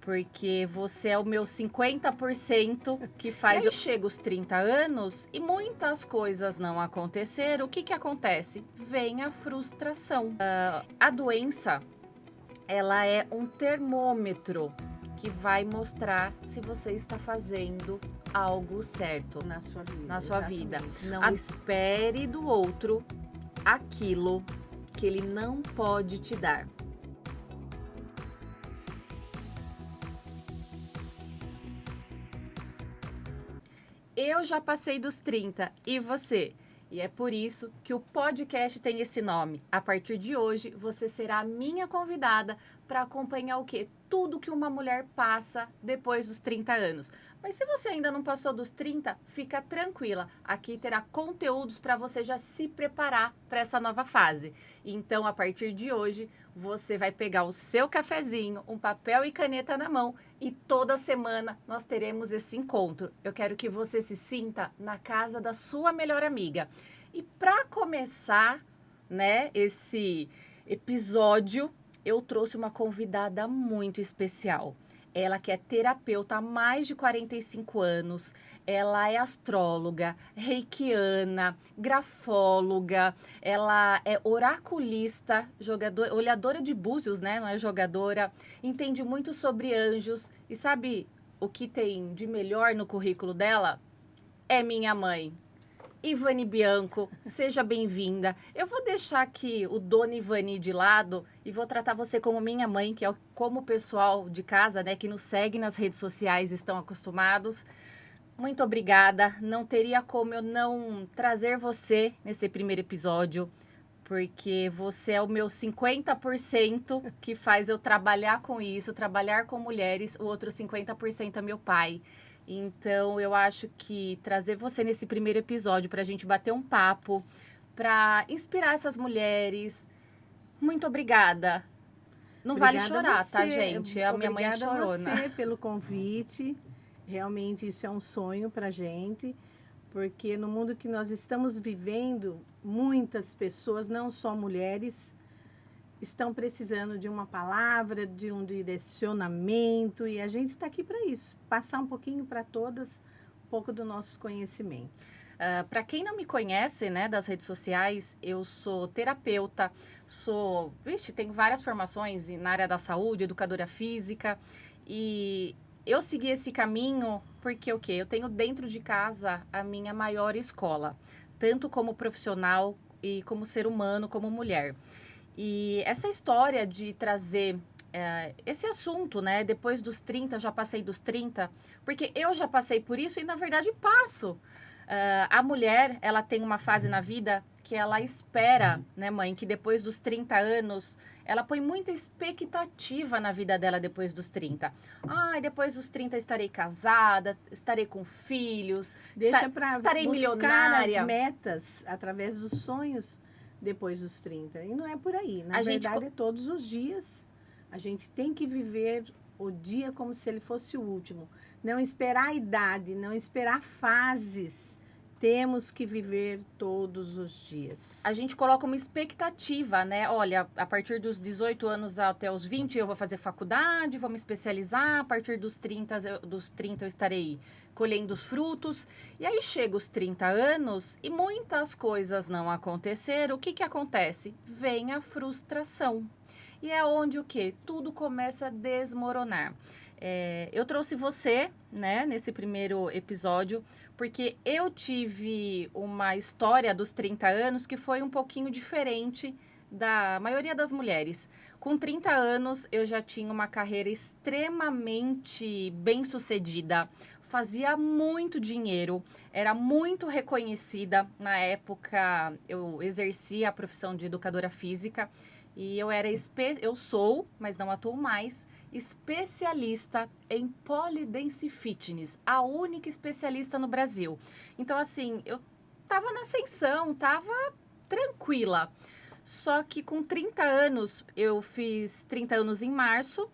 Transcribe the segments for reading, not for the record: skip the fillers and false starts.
Porque você é o meu 50% que faz eu chegar aos 30 anos e muitas coisas não aconteceram. O que acontece? Vem a frustração. A doença, ela é um termômetro que vai mostrar se você está fazendo algo certo Na sua vida. na sua vida. Exatamente. Não espere do outro aquilo que ele não pode te dar. Eu já passei dos 30 e você? E é por isso que o podcast tem esse nome. A partir de hoje, você será a minha convidada para acompanhar o quê? Tudo que uma mulher passa depois dos 30 anos. Mas se você ainda não passou dos 30, fica tranquila. Aqui terá conteúdos para você já se preparar para essa nova fase. Então, a partir de hoje, você vai pegar o seu cafezinho, um papel e caneta na mão e toda semana nós teremos esse encontro. Eu quero que você se sinta na casa da sua melhor amiga. E para começar, né, esse episódio, eu trouxe uma convidada muito especial. Ela que é terapeuta há mais de 45 anos, ela é astróloga, reikiana, grafóloga, ela é oraculista, olhadora de búzios, né? Não é jogadora, entende muito sobre anjos. E sabe o que tem de melhor no currículo dela? É minha mãe. Ivani Bianco, seja bem-vinda. Eu vou deixar aqui o Dona Ivani de lado e vou tratar você como minha mãe, que é como o pessoal de casa, né, que nos segue nas redes sociais estão acostumados. Muito obrigada. Não teria como eu não trazer você nesse primeiro episódio, porque você é o meu 50% que faz eu trabalhar com isso, trabalhar com mulheres, o outro 50% é meu pai. Então, eu acho que trazer você nesse primeiro episódio para a gente bater um papo, para inspirar essas mulheres. Muito obrigada. Não vale chorar, tá, gente? A minha mãe é chorona. Obrigada a você pelo convite. Realmente isso é um sonho para a gente, porque no mundo que nós estamos vivendo, muitas pessoas, não só mulheres, estão precisando de uma palavra, de um direcionamento, e a gente está aqui para isso, passar um pouquinho para todas, um pouco do nosso conhecimento. Para quem não me conhece, né, das redes sociais, eu sou terapeuta, tenho várias formações na área da saúde, educadora física, e eu segui esse caminho porque o quê? Eu tenho dentro de casa a minha maior escola, tanto como profissional e como ser humano, como mulher. E essa história de trazer esse assunto, né? Depois dos 30, já passei dos 30, porque eu já passei por isso e, na verdade, passo. A mulher, ela tem uma fase na vida que ela espera, né, mãe, que depois dos 30 anos, ela põe muita expectativa na vida dela depois dos 30. Depois dos 30 estarei casada, estarei com filhos, Deixa para estarei buscar milionária. as metas através dos sonhos depois dos 30. E não é por aí. Na verdade, é todos os dias. A gente tem que viver o dia como se ele fosse o último. Não esperar a idade, não esperar fases. Temos que viver todos os dias. A gente coloca uma expectativa, né? Olha, a partir dos 18 anos até os 20 eu vou fazer faculdade, vou me especializar. A partir dos 30 eu estarei colhendo os frutos. E aí chega os 30 anos e muitas coisas não aconteceram. O que acontece? Vem a frustração. E é onde o quê? Tudo começa a desmoronar. Eu trouxe você, né, nesse primeiro episódio, porque eu tive uma história dos 30 anos que foi um pouquinho diferente da maioria das mulheres. Com 30 anos, eu já tinha uma carreira extremamente bem-sucedida, fazia muito dinheiro, era muito reconhecida. Na época, eu exercia a profissão de educadora física e eu sou, mas não atuo mais, especialista em Polidense Fitness, a única especialista no Brasil. Então, assim, eu tava na ascensão, tava tranquila. Só que com 30 anos, eu fiz 30 anos em março.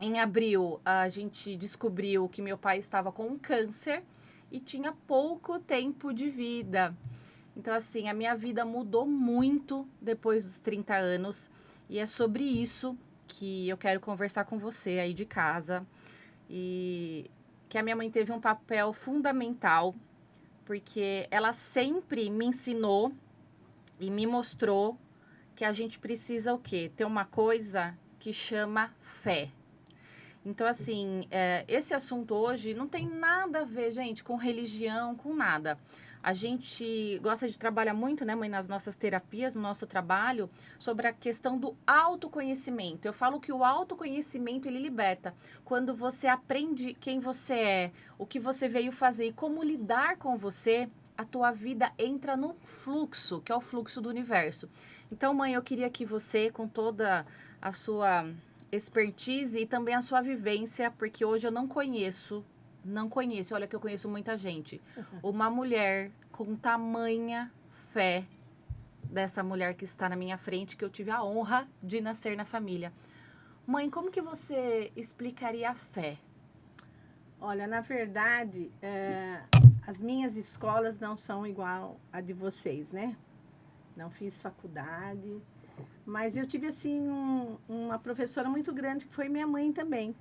Em abril, a gente descobriu que meu pai estava com um câncer e tinha pouco tempo de vida. Então, assim, a minha vida mudou muito depois dos 30 anos. E é sobre isso que eu quero conversar com você aí de casa. E que a minha mãe teve um papel fundamental, porque ela sempre me ensinou e me mostrou que a gente precisa o quê? Ter uma coisa que chama fé. Então, assim, esse assunto hoje não tem nada a ver, gente, com religião, com nada. A gente gosta de trabalhar muito, né, mãe, nas nossas terapias, no nosso trabalho, sobre a questão do autoconhecimento. Eu falo que o autoconhecimento, ele liberta. Quando você aprende quem você é, o que você veio fazer e como lidar com você, a tua vida entra num fluxo, que é o fluxo do universo. Então, mãe, eu queria que você, com toda a sua expertise e também a sua vivência, porque hoje eu não conheço, olha que eu conheço muita gente, uma mulher com tamanha fé dessa mulher que está na minha frente, que eu tive a honra de nascer na família. Mãe, como que você explicaria a fé? Olha, na verdade, as minhas escolas não são igual a de vocês, né? Não fiz faculdade, mas eu tive, assim, uma professora muito grande, que foi minha mãe também.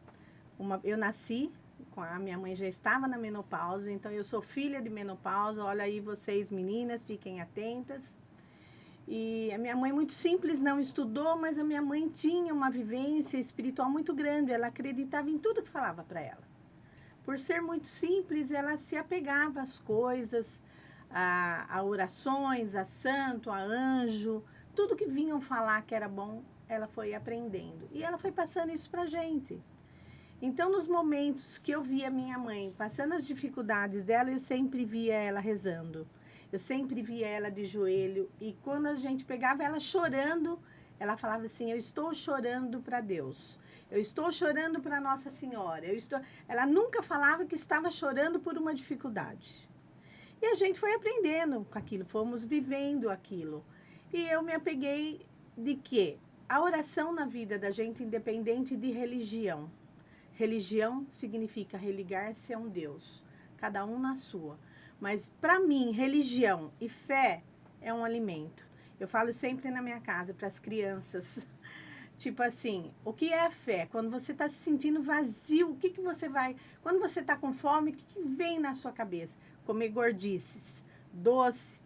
Eu nasci, a minha mãe já estava na menopausa, então eu sou filha de menopausa. Olha aí vocês, meninas, fiquem atentas. E a minha mãe, muito simples, não estudou, mas a minha mãe tinha uma vivência espiritual muito grande. Ela acreditava em tudo que falava para ela. Por ser muito simples, ela se apegava às coisas, a orações, a santo, a anjo. Tudo que vinham falar que era bom, ela foi aprendendo. E ela foi passando isso para a gente. Então, nos momentos que eu via minha mãe passando as dificuldades dela, eu sempre via ela rezando. Eu sempre via ela de joelho. E quando a gente pegava ela chorando, ela falava assim: eu estou chorando para Deus. Eu estou chorando para Nossa Senhora. Ela nunca falava que estava chorando por uma dificuldade. E a gente foi aprendendo com aquilo, fomos vivendo aquilo. E eu me apeguei de que a oração na vida da gente, independente de religião. Religião significa religar-se a um Deus, cada um na sua. Mas, para mim, religião e fé é um alimento. Eu falo sempre na minha casa para as crianças, tipo assim, o que é a fé? Quando você está se sentindo vazio, o que você vai... Quando você está com fome, o que vem na sua cabeça? Comer gordices, doce,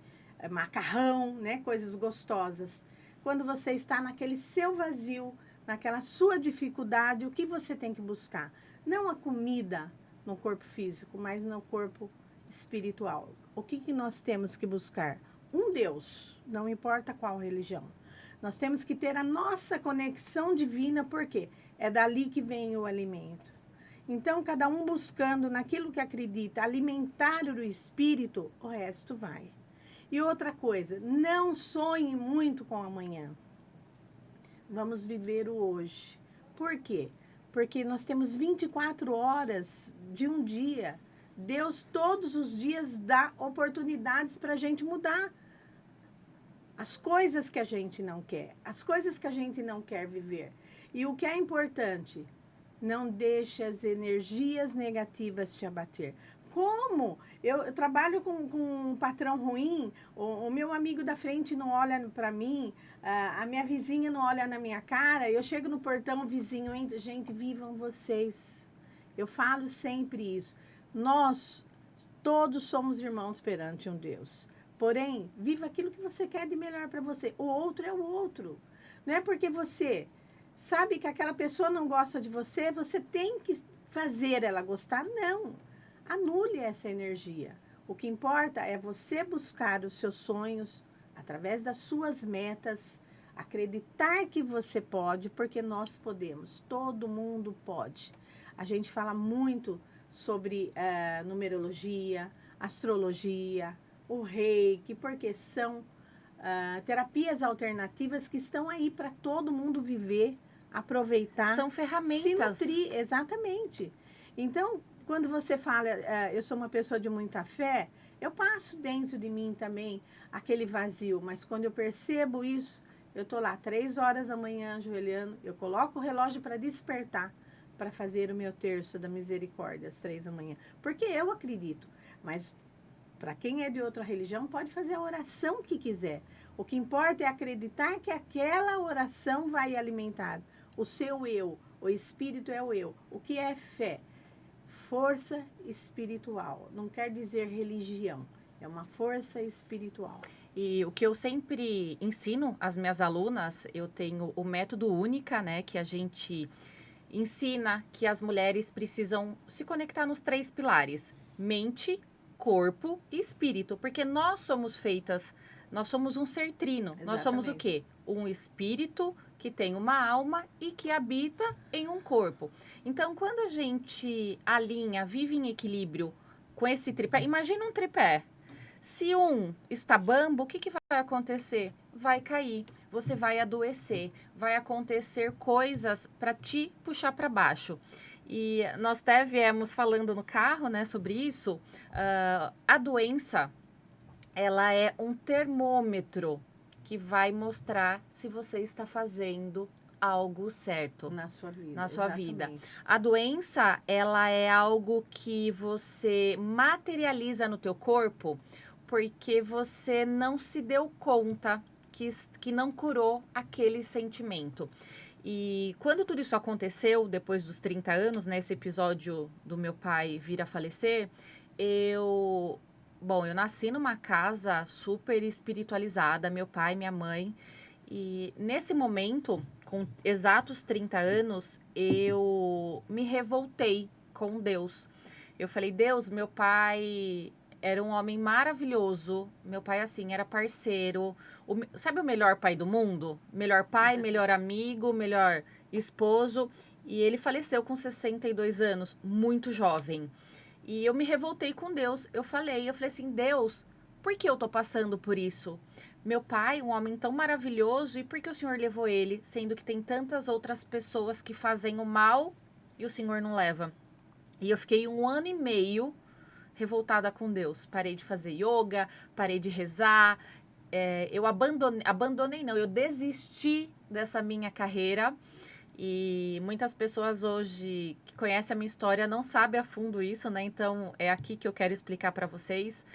macarrão, né? Coisas gostosas. Quando você está naquele seu vazio, naquela sua dificuldade, o que você tem que buscar? Não a comida no corpo físico, mas no corpo espiritual. O que nós temos que buscar? Um Deus, não importa qual religião. Nós temos que ter a nossa conexão divina, porque é dali que vem o alimento. Então, cada um buscando naquilo que acredita, alimentar o espírito, o resto vai. E outra coisa, não sonhe muito com amanhã. Vamos viver o hoje. Por quê? Porque nós temos 24 horas de um dia. Deus todos os dias dá oportunidades para a gente mudar as coisas que a gente não quer, as coisas que a gente não quer viver. E o que é importante, não deixe as energias negativas te abater. Como? Eu trabalho com um patrão ruim, o meu amigo da frente não olha para mim, a minha vizinha não olha na minha cara, eu chego no portão, o vizinho entra, gente, vivam vocês. Eu falo sempre isso. Nós todos somos irmãos perante um Deus. Porém, viva aquilo que você quer de melhor para você. O outro é o outro. Não é porque você sabe que aquela pessoa não gosta de você, você tem que fazer ela gostar. Não. Anule essa energia. O que importa é você buscar os seus sonhos através das suas metas, acreditar que você pode, porque nós podemos. Todo mundo pode. A gente fala muito sobre numerologia, astrologia, o reiki, porque são terapias alternativas que estão aí para todo mundo viver, aproveitar. São ferramentas. Se nutrir, exatamente. Então, quando você fala, eu sou uma pessoa de muita fé, eu passo dentro de mim também aquele vazio, mas quando eu percebo isso, eu estou lá 3 horas da manhã ajoelhando, eu coloco o relógio para despertar, para fazer o meu terço da misericórdia às 3 da manhã, porque eu acredito, mas para quem é de outra religião, pode fazer a oração que quiser. O que importa é acreditar que aquela oração vai alimentar o seu eu. O espírito é o eu. O que é fé? Força espiritual. Não quer dizer religião. É uma força espiritual. E o que eu sempre ensino às minhas alunas, eu tenho o método Única, né? Que a gente ensina que as mulheres precisam se conectar nos 3 pilares: mente, corpo e espírito. Porque nós somos feitas, nós somos um ser trino. Exatamente. Nós somos o quê? Um espírito que tem uma alma e que habita em um corpo. Então, quando a gente alinha, vive em equilíbrio com esse tripé, imagina um tripé. Se um está bambo, o que vai acontecer? Vai cair, você vai adoecer, vai acontecer coisas para te puxar para baixo. E nós até viemos falando no carro, né, sobre isso. A doença, ela é um termômetro que vai mostrar se você está fazendo algo certo Na sua vida. na sua vida. Exatamente. A doença, ela é algo que você materializa no teu corpo porque você não se deu conta que não curou aquele sentimento. E quando tudo isso aconteceu, depois dos 30 anos, né, esse episódio do meu pai vir a falecer, eu nasci numa casa super espiritualizada, meu pai, minha mãe, e nesse momento, com exatos 30 anos, eu me revoltei com Deus. Eu falei, Deus, meu pai era um homem maravilhoso. Meu pai, assim, era parceiro. Sabe o melhor pai do mundo? Melhor pai, melhor amigo, melhor esposo. E ele faleceu com 62 anos, muito jovem. E eu me revoltei com Deus. Eu falei assim, Deus, por que eu tô passando por isso? Meu pai, um homem tão maravilhoso, e por que o Senhor levou ele? Sendo que tem tantas outras pessoas que fazem o mal e o Senhor não leva. E eu fiquei 1 ano e meio revoltada com Deus. Parei de fazer yoga, parei de rezar. Eu abandonei não, eu desisti dessa minha carreira. E muitas pessoas hoje que conhecem a minha história não sabem a fundo isso, né? Então, é aqui que eu quero explicar para vocês.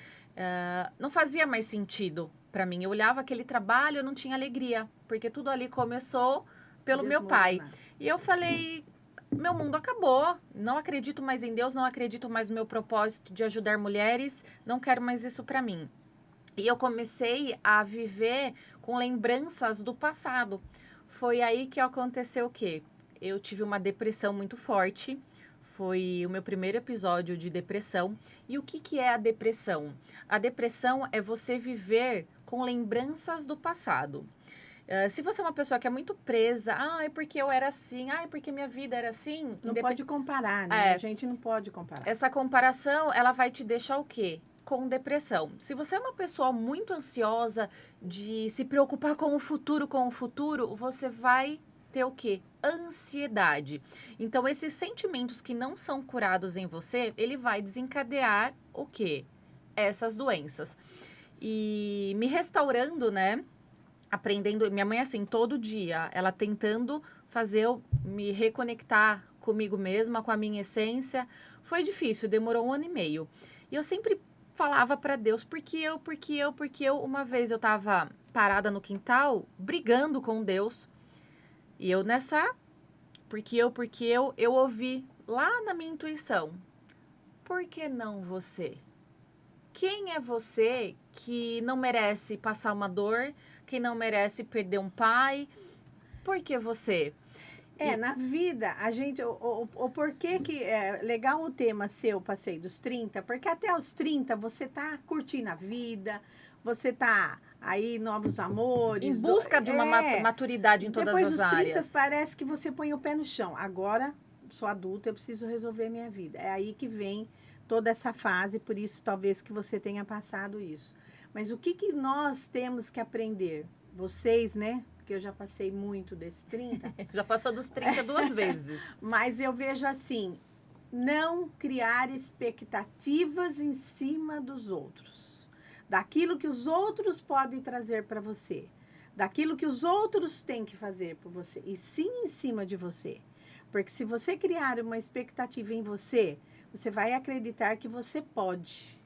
Não fazia mais sentido para mim. Eu olhava aquele trabalho, eu não tinha alegria, porque tudo ali começou pelo meu pai. E eu falei, meu mundo acabou, não acredito mais em Deus, não acredito mais no meu propósito de ajudar mulheres, não quero mais isso para mim. E eu comecei a viver com lembranças do passado. Foi aí que aconteceu o quê? Eu tive uma depressão muito forte. Foi o meu primeiro episódio de depressão. E o que é a depressão? A depressão é você viver com lembranças do passado. Se você é uma pessoa que é muito presa, é porque eu era assim, é porque minha vida era assim. Não pode comparar, né? A gente não pode comparar. Essa comparação, ela vai te deixar o quê? Com depressão. Se você é uma pessoa muito ansiosa de se preocupar com o futuro, você vai ter o quê? Ansiedade. Então, esses sentimentos que não são curados em você, ele vai desencadear o quê? Essas doenças. E me restaurando, né? Aprendendo, minha mãe assim, todo dia, ela tentando fazer eu me reconectar comigo mesma, com a minha essência. Foi difícil, demorou 1 ano e meio. E eu sempre falava para Deus, porque eu. Uma vez eu tava parada no quintal, brigando com Deus. E eu nessa, porque eu ouvi lá na minha intuição, por que não você? Quem é você que não merece passar uma dor, que não merece perder um pai? Por que você? Na vida, a gente, o porquê que é legal o tema seu, passei dos 30, porque até os 30 você tá curtindo a vida, você tá aí, novos amores. Em busca de uma maturidade em todas as áreas. Depois dos 30 parece que você põe o pé no chão. Agora, sou adulta, eu preciso resolver minha vida. É aí que vem toda essa fase, por isso talvez que você tenha passado isso. Mas o que nós temos que aprender? Vocês, né? Porque eu já passei muito desses 30. Já passou dos 30 2 vezes. Mas eu vejo assim, não criar expectativas em cima dos outros. Daquilo que os outros podem trazer para você. Daquilo que os outros têm que fazer por você. E sim em cima de você. Porque se você criar uma expectativa em você, você vai acreditar que você pode.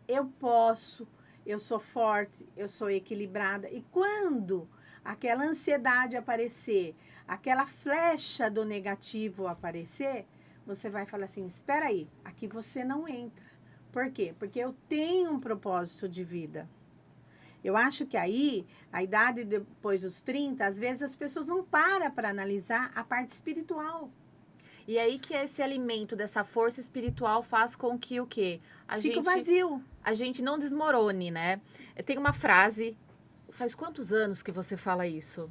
Eu posso, eu sou forte, eu sou equilibrada. E quando aquela ansiedade aparecer, aquela flecha do negativo aparecer, você vai falar assim, espera aí, aqui você não entra. Por quê? Porque eu tenho um propósito de vida. Eu acho que aí, a idade depois dos 30, às vezes as pessoas não param para analisar a parte espiritual. E aí que esse alimento dessa força espiritual faz com que o quê? Fica vazio. A gente não desmorone, né? Tem uma frase, faz quantos anos que você fala isso?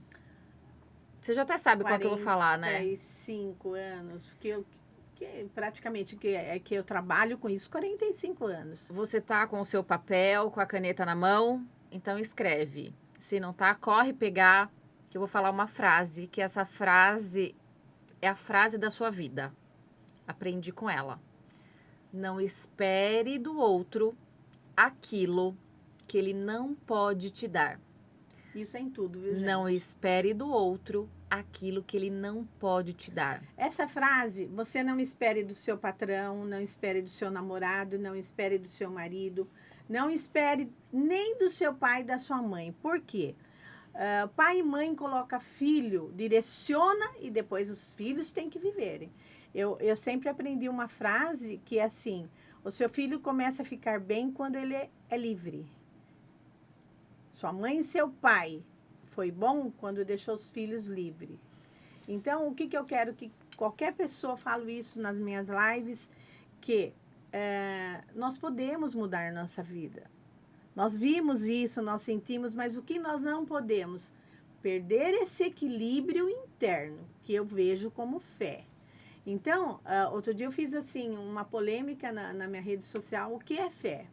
Você já até sabe qual que eu vou falar, né? 45 anos, praticamente que eu trabalho com isso, 45 anos. Você tá com o seu papel, com a caneta na mão, então escreve. Se não tá, corre pegar, que eu vou falar uma frase, que essa frase é a frase da sua vida. Aprendi com ela. Não espere do outro aquilo que ele não pode te dar. Isso é em tudo, viu, gente? Não espere do outro aquilo que ele não pode te dar. Essa frase, você não espere do seu patrão, não espere do seu namorado, não espere do seu marido, não espere nem do seu pai e da sua mãe. Por quê? Pai e mãe coloca filho, direciona e depois os filhos têm que viverem. Eu sempre aprendi uma frase que é assim, o seu filho começa a ficar bem quando ele é livre. Sua mãe e seu pai foi bom quando deixou os filhos livres. Então, o que eu quero que qualquer pessoa fale isso nas minhas lives, que nós podemos mudar nossa vida. Nós vimos isso, nós sentimos, mas o que nós não podemos? Perder esse equilíbrio interno, que eu vejo como fé. Então, outro dia eu fiz assim uma polêmica na minha rede social, o que é fé?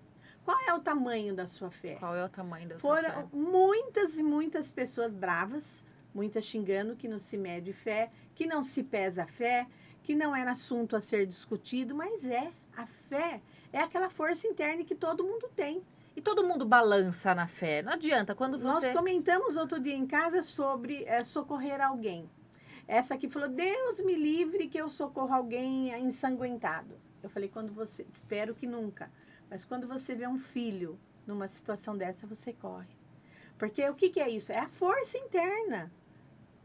Qual é o tamanho da sua fé? Qual é o tamanho da sua fé? Foram muitas e muitas pessoas bravas, muitas xingando que não se mede fé, que não se pesa a fé, que não era assunto a ser discutido, mas a fé é aquela força interna que todo mundo tem. E todo mundo balança na fé. Não adianta, quando você... Nós comentamos outro dia em casa sobre socorrer alguém. Essa aqui falou, Deus me livre que eu socorro alguém ensanguentado. Eu falei, espero que nunca. Mas quando você vê um filho numa situação dessa, você corre. Porque o que é isso? É a força interna.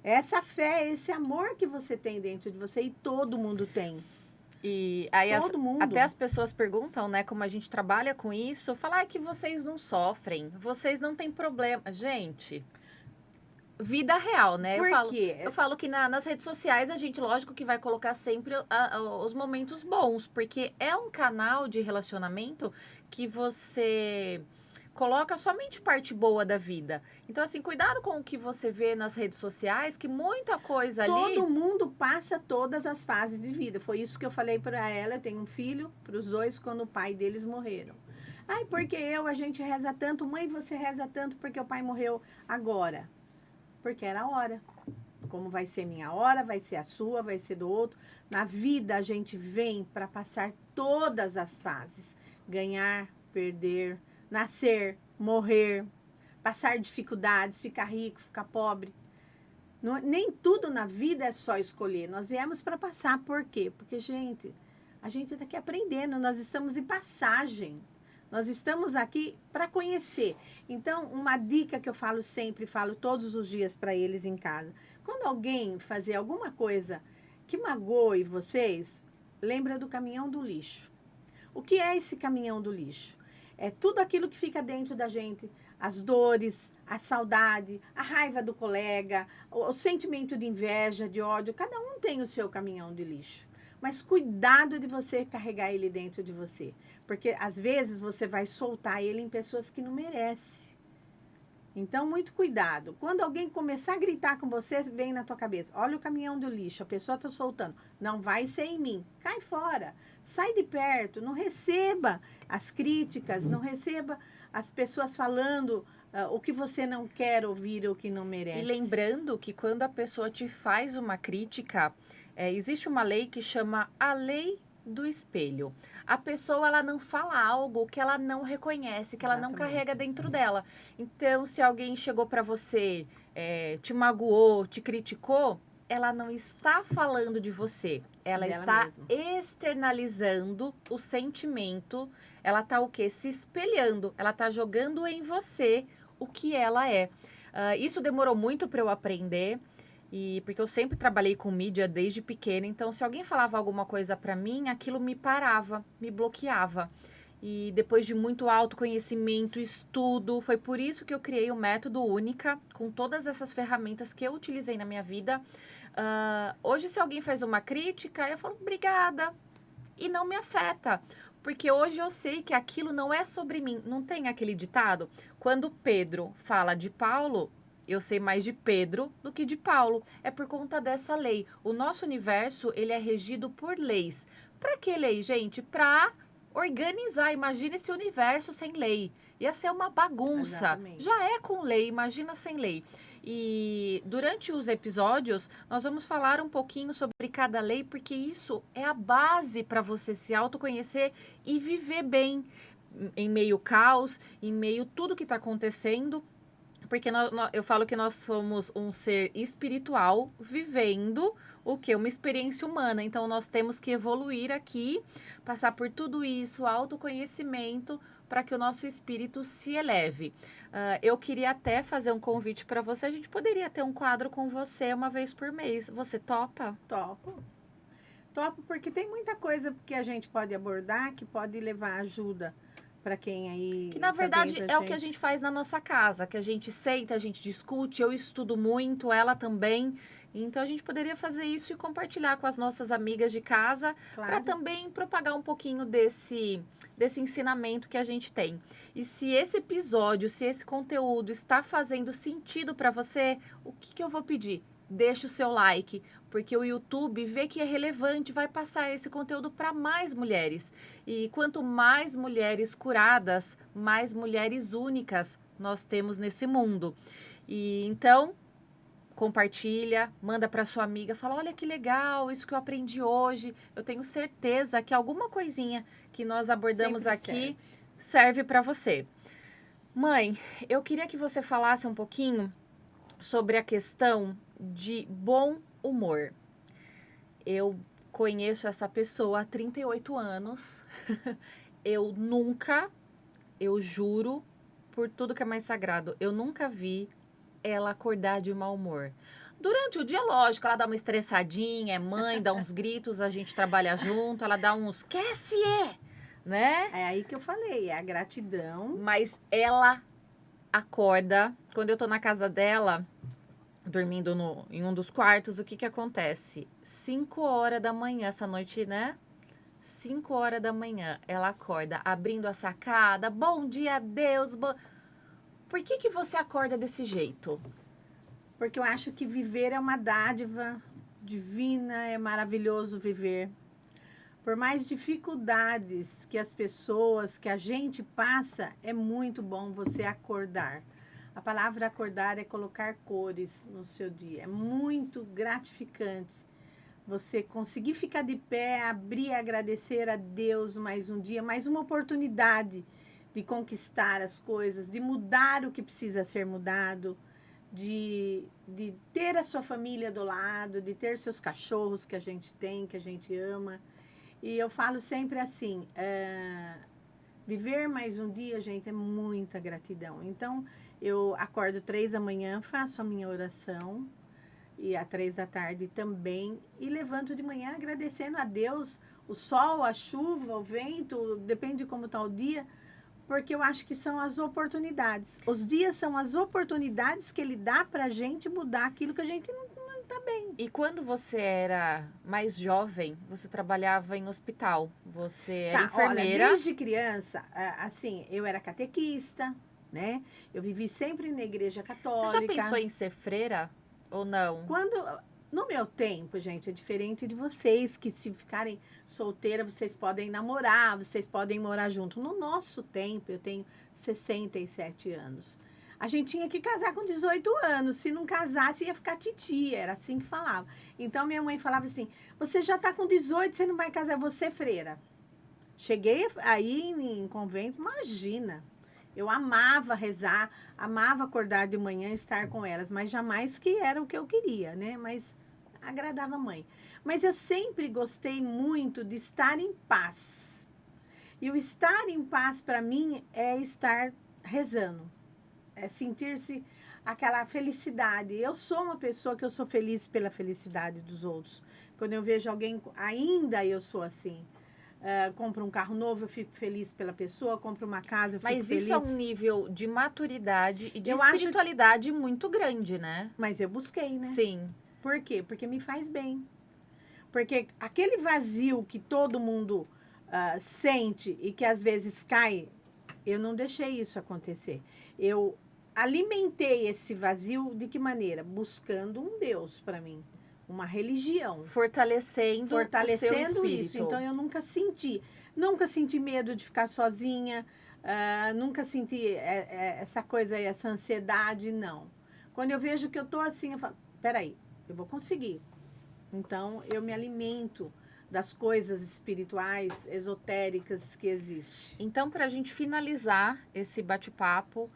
É essa fé, esse amor que você tem dentro de você e todo mundo tem. E aí todo mundo. Até as pessoas perguntam, né, como a gente trabalha com isso, falar que vocês não sofrem, vocês não têm problema. Gente, vida real, né? Por quê? Eu falo que nas redes sociais a gente, lógico, que vai colocar sempre os momentos bons, porque é um canal de relacionamento que você coloca somente parte boa da vida. Então, assim, cuidado com o que você vê nas redes sociais, que muita coisa ali... Todo mundo passa todas as fases de vida. Foi isso que eu falei para ela. Eu tenho um filho, para os dois, quando o pai deles morreram. Ai, porque a gente reza tanto. Mãe, você reza tanto porque o pai morreu agora. Porque era a hora. Como vai ser minha hora, vai ser a sua, vai ser do outro. Na vida, a gente vem para passar todas as fases. Ganhar, perder, nascer, morrer, passar dificuldades, ficar rico, ficar pobre. Não, nem tudo na vida é só escolher. Nós viemos para passar. Por quê? Porque, gente, a gente está aqui aprendendo. Nós estamos em passagem. Nós estamos aqui para conhecer. Então, uma dica que eu falo sempre, falo todos os dias para eles em casa. Quando alguém fazer alguma coisa que magoe vocês, lembra do caminhão do lixo. O que é esse caminhão do lixo? É tudo aquilo que fica dentro da gente. As dores, a saudade, a raiva do colega, o sentimento de inveja, de ódio. Cada um tem o seu caminhão de lixo. Mas cuidado de você carregar ele dentro de você. Porque, às vezes, você vai soltar ele em pessoas que não merecem. Então, muito cuidado. Quando alguém começar a gritar com você, vem na tua cabeça. Olha o caminhão do lixo, a pessoa está soltando. Não vai ser em mim. Cai fora. Sai de perto. Não receba as críticas. Não receba as pessoas falando o que você não quer ouvir ou que não merece. E lembrando que quando a pessoa te faz uma crítica, existe uma lei que chama a lei do espelho. A pessoa, ela não fala algo que ela não reconhece, que ela não carrega dentro dela. Então, se alguém chegou para você, te magoou, te criticou, ela não está falando de você. Ela está externalizando o sentimento. Ela está o quê? Se espelhando. Ela está jogando em você o que ela é. Isso demorou muito para eu aprender. E porque eu sempre trabalhei com mídia desde pequena, então se alguém falava alguma coisa para mim, aquilo me parava, me bloqueava. E depois de muito autoconhecimento, estudo, foi por isso que eu criei o método Única, com todas essas ferramentas que eu utilizei na minha vida. Hoje, se alguém faz uma crítica, eu falo obrigada e não me afeta. Porque hoje eu sei que aquilo não é sobre mim. Não tem aquele ditado? Quando Pedro fala de Paulo, eu sei mais de Pedro do que de Paulo. É por conta dessa lei. O nosso universo, ele é regido por leis. Para que lei, gente? Para organizar. Imagina esse universo sem lei. Ia ser uma bagunça. Exatamente. Já é com lei, imagina sem lei. E durante os episódios, nós vamos falar um pouquinho sobre cada lei, porque isso é a base para você se autoconhecer e viver bem em meio caos, em meio tudo que está acontecendo. Porque eu falo que nós somos um ser espiritual vivendo o que? Uma experiência humana. Então, nós temos que evoluir aqui, passar por tudo isso, autoconhecimento, para que o nosso espírito se eleve. Eu queria até fazer um convite para você. A gente poderia ter um quadro com você uma vez por mês. Você topa? Topo. Topo porque tem muita coisa que a gente pode abordar, que pode levar ajuda para quem aí... Que na verdade vendo é o que a gente faz na nossa casa, que a gente senta, a gente discute, eu estudo muito, ela também. Então a gente poderia fazer isso e compartilhar com as nossas amigas de casa, para Claro. também propagar um pouquinho desse ensinamento que a gente tem. E se esse episódio, se esse conteúdo está fazendo sentido para você, o que eu vou pedir? Deixa o seu like, porque o YouTube vê que é relevante, vai passar esse conteúdo para mais mulheres. E quanto mais mulheres curadas, mais mulheres únicas nós temos nesse mundo. E então, compartilha, manda para sua amiga, fala: olha que legal, isso que eu aprendi hoje. Eu tenho certeza que alguma coisinha que nós abordamos Sempre aqui serve para você. Mãe, eu queria que você falasse um pouquinho sobre a questão de bom humor. Eu conheço essa pessoa há 38 anos. Eu juro por tudo que é mais sagrado, eu nunca vi ela acordar de mau humor. Durante o dia, lógico, ela dá uma estressadinha, é mãe, dá uns gritos, a gente trabalha junto, ela dá uns esquece, né? É aí que eu falei, é a gratidão. Mas ela acorda, quando eu tô na casa dela, dormindo em um dos quartos, o que acontece? 5 horas da manhã, essa noite, né? 5 horas da manhã, ela acorda, abrindo a sacada. Bom dia, Deus. Por que você acorda desse jeito? Porque eu acho que viver é uma dádiva divina, é maravilhoso viver. Por mais dificuldades que as pessoas, que a gente passa, é muito bom você acordar. A palavra acordar é colocar cores no seu dia. É muito gratificante você conseguir ficar de pé, abrir e agradecer a Deus mais um dia, mais uma oportunidade de conquistar as coisas, de mudar o que precisa ser mudado, de ter a sua família do lado, de ter seus cachorros que a gente tem, que a gente ama. E eu falo sempre assim, viver mais um dia, gente, é muita gratidão. Então, eu acordo 3 da manhã, faço a minha oração, e às 3 da tarde também, e levanto de manhã agradecendo a Deus, o sol, a chuva, o vento, depende de como está o dia, porque eu acho que são as oportunidades. Os dias são as oportunidades que Ele dá para a gente mudar aquilo que a gente não está bem. E quando você era mais jovem, você trabalhava em hospital, você era enfermeira. Olha, desde criança, assim, eu era catequista, né? Eu vivi sempre na igreja católica. Você já pensou em ser freira ou não? No meu tempo, gente, é diferente de vocês, que se ficarem solteiras, vocês podem namorar, vocês podem morar junto. No nosso tempo, eu tenho 67 anos. A gente tinha que casar com 18 anos. Se não casasse, ia ficar titia. Era assim que falava. Então, minha mãe falava assim, você já está com 18, você não vai casar, você é freira. Cheguei aí em convento, imagina. Eu amava rezar, amava acordar de manhã e estar com elas, mas jamais que era o que eu queria, né? Mas agradava a mãe. Mas eu sempre gostei muito de estar em paz. E o estar em paz, para mim, é estar rezando. É sentir-se aquela felicidade. Eu sou uma pessoa que eu sou feliz pela felicidade dos outros. Quando eu vejo alguém, ainda eu sou assim. Compro um carro novo, eu fico feliz pela pessoa. Compro uma casa, eu fico Mas feliz. isso é um nível de maturidade e de Eu acho- espiritualidade muito grande, né? Mas eu busquei, né? Sim. Por quê? Porque me faz bem. Porque aquele vazio que todo mundo sente e que às vezes cai, eu não deixei isso acontecer. Eu alimentei esse vazio de que maneira? Buscando um Deus para mim, uma religião. Fortalecendo o seu Fortalecendo isso. espírito. Então, eu nunca senti medo de ficar sozinha, nunca senti essa coisa aí, essa ansiedade, não. Quando eu vejo que eu estou assim, eu falo, peraí, eu vou conseguir. Então, eu me alimento das coisas espirituais, esotéricas que existem. Então, para a gente finalizar esse bate-papo,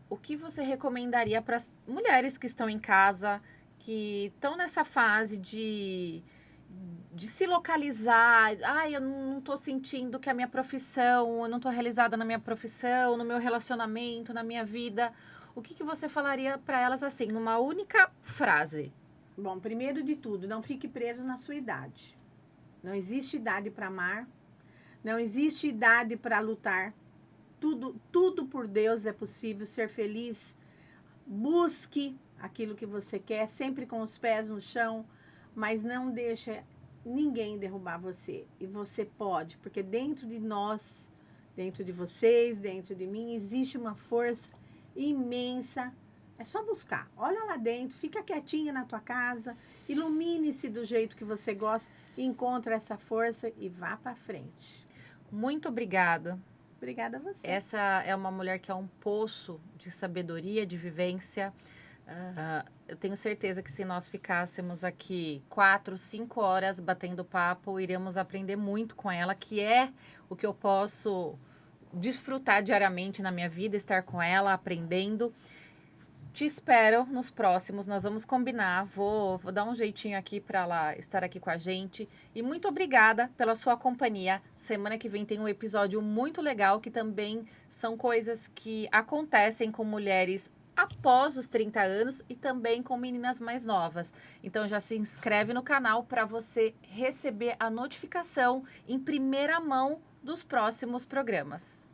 o que você recomendaria para as mulheres que estão em casa, que estão nessa fase de se localizar? Eu não estou sentindo que a minha profissão, eu não estou realizada na minha profissão, no meu relacionamento, na minha vida. O que você falaria para elas assim, numa única frase? Bom, primeiro de tudo, não fique preso na sua idade. Não existe idade para amar, não existe idade para lutar. Tudo por Deus é possível, ser feliz. Busque aquilo que você quer, sempre com os pés no chão, mas não deixe ninguém derrubar você. E você pode, porque dentro de nós, dentro de vocês, dentro de mim, existe uma força imensa. É só buscar. Olha lá dentro, fica quietinha na tua casa, ilumine-se do jeito que você gosta, encontra essa força e vá para frente. Muito obrigada. Obrigada a você. Essa é uma mulher que é um poço de sabedoria, de vivência. Eu tenho certeza que se nós ficássemos aqui 4, 5 horas batendo papo, iríamos aprender muito com ela, que é o que eu posso desfrutar diariamente na minha vida, estar com ela, aprendendo. Te espero nos próximos, nós vamos combinar, vou dar um jeitinho aqui para ela estar aqui com a gente. E muito obrigada pela sua companhia. Semana que vem tem um episódio muito legal, que também são coisas que acontecem com mulheres após os 30 anos e também com meninas mais novas. Então já se inscreve no canal para você receber a notificação em primeira mão dos próximos programas.